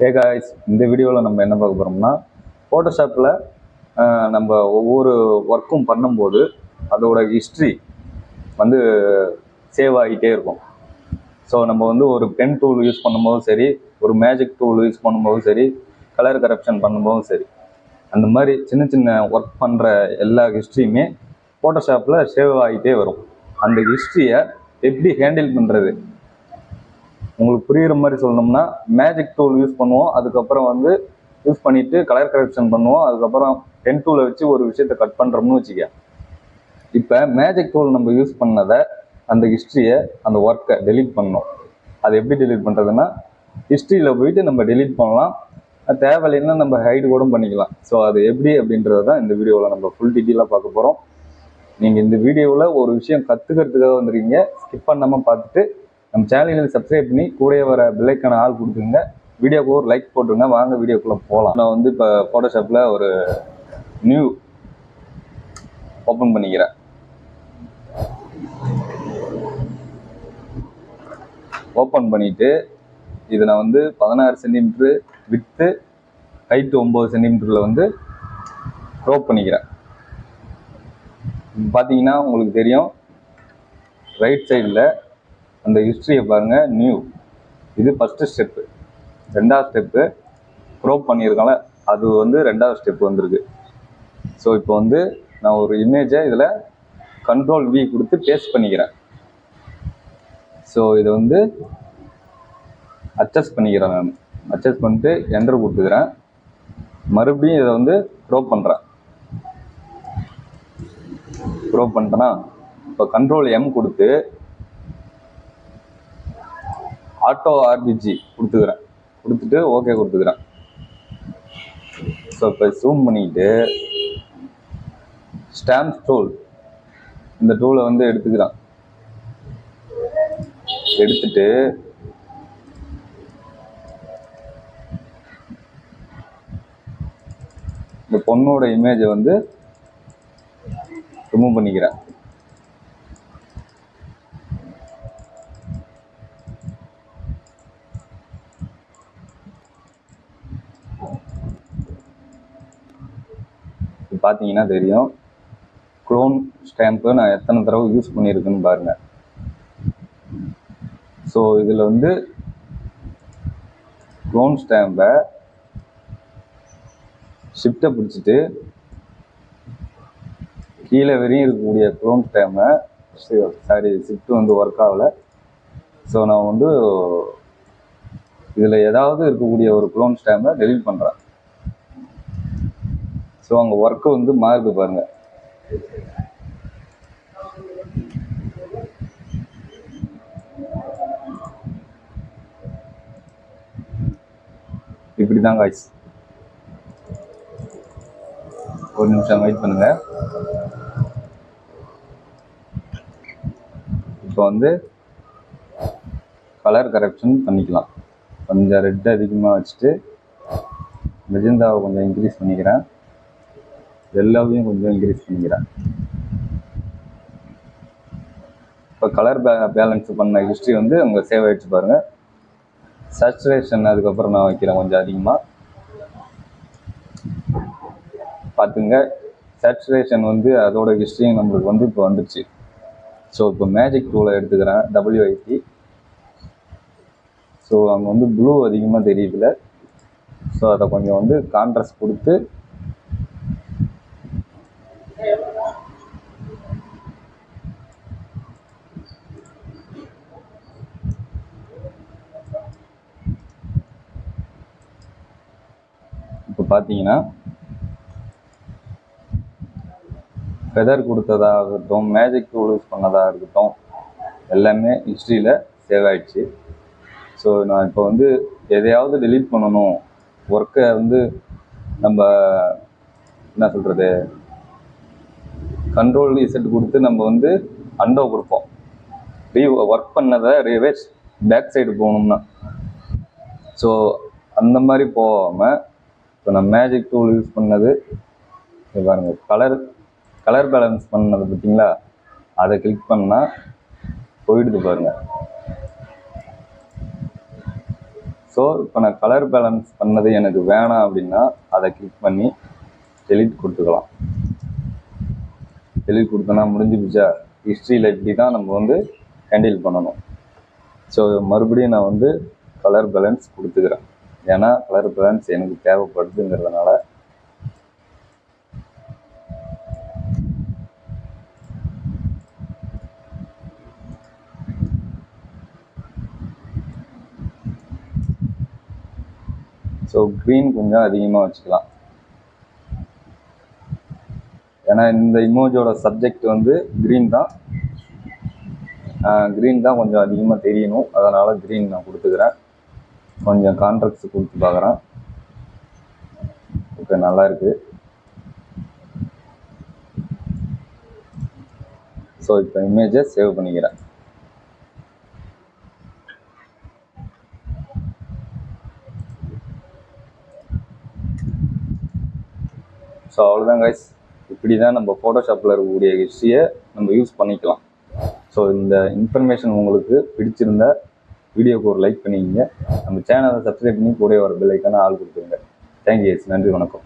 Hey guys, இந்த வீடியோவில் நம்ம என்ன பார்க்க போகிறோம்னா ஃபோட்டோஷாப்பில் நம்ம ஒவ்வொரு ஒர்க்கும் பண்ணும்போது அதோட ஹிஸ்ட்ரி வந்து சேவ் ஆகிட்டே இருக்கும். ஸோ நம்ம வந்து ஒரு பென் டூல் யூஸ் பண்ணும்போதும் சரி, ஒரு மேஜிக் டூல் யூஸ் பண்ணும்போதும் சரி, கலர் கரெக்ஷன் பண்ணும்போதும் சரி, அந்த மாதிரி சின்ன சின்ன ஒர்க் பண்ணுற எல்லா ஹிஸ்ட்ரியுமே ஃபோட்டோஷாப்பில் சேவ் ஆகிட்டே வரும். அந்த ஹிஸ்ட்ரியை எப்படி ஹேண்டில் பண்ணுறது, உங்களுக்கு புரிகிற மாதிரி சொல்லணும்னா மேஜிக் டூல் யூஸ் பண்ணுவோம், அதுக்கப்புறம் வந்து யூஸ் பண்ணிவிட்டு கலர் கரெக்ஷன் பண்ணுவோம், அதுக்கப்புறம் பென் டூலை வச்சு ஒரு விஷயத்தை கட் பண்ணுறோம்னு வச்சுக்க. இப்போ மேஜிக் டூல் நம்ம யூஸ் பண்ணதை அந்த ஹிஸ்ட்ரியை அந்த ஒர்க்கை டெலீட் பண்ணணும். அது எப்படி டெலீட் பண்ணுறதுன்னா, ஹிஸ்ட்ரியில் போயிட்டு நம்ம டெலீட் பண்ணலாம், தேவையில்லைன்னா நம்ம ஹைடு கூட பண்ணிக்கலாம். ஸோ அது எப்படி அப்படின்றது தான் இந்த வீடியோவில் நம்ம ஃபுல் டீட்டெயிலாக பார்க்க போகிறோம். நீங்கள் இந்த வீடியோவில் ஒரு விஷயம் கற்றுக்கிறதுக்காக வந்துருக்கீங்க, ஸ்கிப் பண்ணாமல் பார்த்துட்டு நம்ம சேனலில் சப்ஸ்கிரைப் பண்ணி கூட வர பெல்லைக்கான ஆள் கொடுத்துருங்க, வீடியோக்கு ஒரு லைக் போட்டுருங்க. வாங்க வீடியோக்குள்ளே போகலாம். நான் வந்து இப்போ ஃபோட்டோஷாப்பில் ஒரு நியூ ஓப்பன் பண்ணிக்கிறேன். ஓப்பன் பண்ணிவிட்டு இதை நான் வந்து 16 சென்டிமீட்ரு வித்து, ஹைட்டு 9 சென்டிமீட்டரில் வந்து க்ரோப் பண்ணிக்கிறேன். பார்த்தீங்கன்னா உங்களுக்கு தெரியும், ரைட் சைடில் அந்த ஹிஸ்ட்ரியை பாருங்கள், நியூ. இது ஃபஸ்ட்டு ஸ்டெப்பு. ரெண்டாவது ஸ்டெப்பு க்ரோப் பண்ணியிருக்கோம்ல, அது வந்து ரெண்டாவது ஸ்டெப் வந்திருக்கு. ஸோ இப்போ வந்து நான் ஒரு இமேஜை இதில் Ctrl V கொடுத்து பேஸ்ட் பண்ணிக்கிறேன். ஸோ இதை வந்து அட்ஜஸ்ட் பண்ணிக்கிறேன். நான் அட்ஜஸ்ட் பண்ணிட்டு என்டர் கொடுத்துக்கிறேன். மறுபடியும் இதை வந்து க்ரோப் பண்ணுறேன். க்ரோப் பண்ணிட்டேன்னா இப்போ Ctrl M கொடுத்து ஆட்டோ ஆர்பிஜி கொடுத்துட்டு ஓகே கொடுத்துக்கிறேன். ஸோ இப்போ ஜூம் பண்ணிக்கிட்டு ஸ்டாம்ப் டூல், இந்த டூலை வந்து எடுத்துக்கிறேன். எடுத்துட்டு இந்த பொண்ணோட இமேஜை வந்து ரிமூவ் பண்ணிக்கிறேன். பார்த்தீங்கன்னா தெரியும், க்ளோன் ஸ்டாம்பு நான் எத்தனை தடவை யூஸ் பண்ணியிருக்குன்னு பாருங்கள். ஸோ இதில் வந்து க்ளோன் ஸ்டாம்பை ஷிஃப்ட்டை பிடிச்சிட்டு கீழே வரையும் இருக்கக்கூடிய க்ளோன் ஸ்டாம்பை, ஷிஃப்ட் வந்து ஒர்க் ஆகலை. ஸோ நான் வந்து இதில் ஏதாவது இருக்கக்கூடிய ஒரு க்ளோன் ஸ்டாம்பை டெலீட் பண்ணுறேன். ஸோ அங்கே ஒர்க்கு வந்து மாறுது பாருங்கள். இப்படி தான் காய்ஸ். ஒரு நிமிஷம் வெயிட் பண்ணுங்க. இப்போ வந்து கலர் கரெக்ஷன் பண்ணிக்கலாம். கொஞ்சம் ரெட் அதிகமாக வச்சுட்டு மெஜந்தாவை கொஞ்சம் இன்க்ரீஸ் பண்ணிக்கிறேன், எல்லாவையும் கொஞ்சம் இன்க்ரீஸ் பண்ணிக்கிறேன். இப்போ கலர் பேலன்ஸ் பண்ண ஹிஸ்ட்ரி வந்து அங்கே சேவ் ஆகிடுச்சு பாருங்கள். சேச்சுரேஷன் அதுக்கப்புறம் நான் வைக்கிறேன் கொஞ்சம் அதிகமாக. பார்த்துங்க, சேச்சுரேஷன் வந்து அதோட ஹிஸ்ட்ரியும் நம்மளுக்கு வந்து இப்போ வந்துடுச்சு. ஸோ இப்போ மேஜிக் டூலை எடுத்துக்கிறேன், WIT. ஸோ அங்கே வந்து ப்ளூ அதிகமாக தெரியுதுல, ஸோ அதை கொஞ்சம் வந்து கான்ட்ராஸ்ட் கொடுத்து இப்போ பார்த்தீங்கன்னா ஃபெதர் கொடுத்ததாகட்டும், மேஜிக் டூல் யூஸ் பண்ணதாக இருக்கட்டும், எல்லாமே ஹிஸ்ட்ரியில் சேவ் ஆகிடுச்சு. ஸோ நான் இப்போ வந்து எதையாவது டெலீட் பண்ணணும், ஒர்க்கை வந்து நம்ம என்ன சொல்கிறது, Ctrl Z கொடுத்து நம்ம வந்து அண்டோ கொடுப்போம். ஒர்க் பண்ணதை ரிவர்ஸ் பேக் சைடு போகணும்னா. ஸோ அந்த மாதிரி போகாமல் இப்போ நான் மேஜிக் டூல் யூஸ் பண்ணது பாருங்கள், கலர் பேலன்ஸ் பண்ணது பார்த்தீங்களா, அதை கிளிக் பண்ணால் போயிடுது பாருங்கள். ஸோ ஸோ இப்போ நான் கலர் பேலன்ஸ் பண்ணது எனக்கு வேணாம் அப்படின்னா அதை கிளிக் பண்ணி டெலிட் கொடுத்துக்கலாம். டெலிட் கொடுத்தோன்னா முடிஞ்சு போச்சா. ஹிஸ்ட்ரியில் இப்படி தான் நம்ம வந்து ஹேண்டில் பண்ணணும். ஸோ மறுபடியும் நான் வந்து கலர் பேலன்ஸ் கொடுத்துக்கிறேன். ஏன்னா கலர் பேலன்ஸ் எனக்கு தேவைப்படுதுங்கிறதுனால. ஸோ க்ரீன் கொஞ்சம் அதிகமாக வச்சுக்கலாம். ஏன்னா இந்த இமோஜோட சப்ஜெக்ட் வந்து க்ரீன் தான். க்ரீன் தான் கொஞ்சம் அதிகமாக தெரியணும். அதனால் க்ரீன் நான் கொடுத்துக்கிறேன். கொஞ்சம் கான்ட்ராஸ்ட் கொடுத்து பார்க்குறேன். ஓகே, நல்லா இருக்குது. ஸோ இப்போ இமேஜை சேவ் பண்ணிக்கிறேன். ஸோ அவ்வளோதான் கைஸ். இப்படி தான் நம்ம ஃபோட்டோஷாப்பில் இருக்கக்கூடிய ஹிஸ்ட்ரியை நம்ம யூஸ் பண்ணிக்கலாம். ஸோ இந்த இன்ஃபர்மேஷன் உங்களுக்கு பிடிச்சிருந்தா வீடியோக்கு ஒரு லைக் பண்ணிக்கிங்க. நம்ம சேனலை சப்ஸ்கிரைப் பண்ணி கூட ஒரு பெல் ஐக்கான ஆள் கொடுத்துருங்க. Thank you guys. நன்றி, வணக்கம்.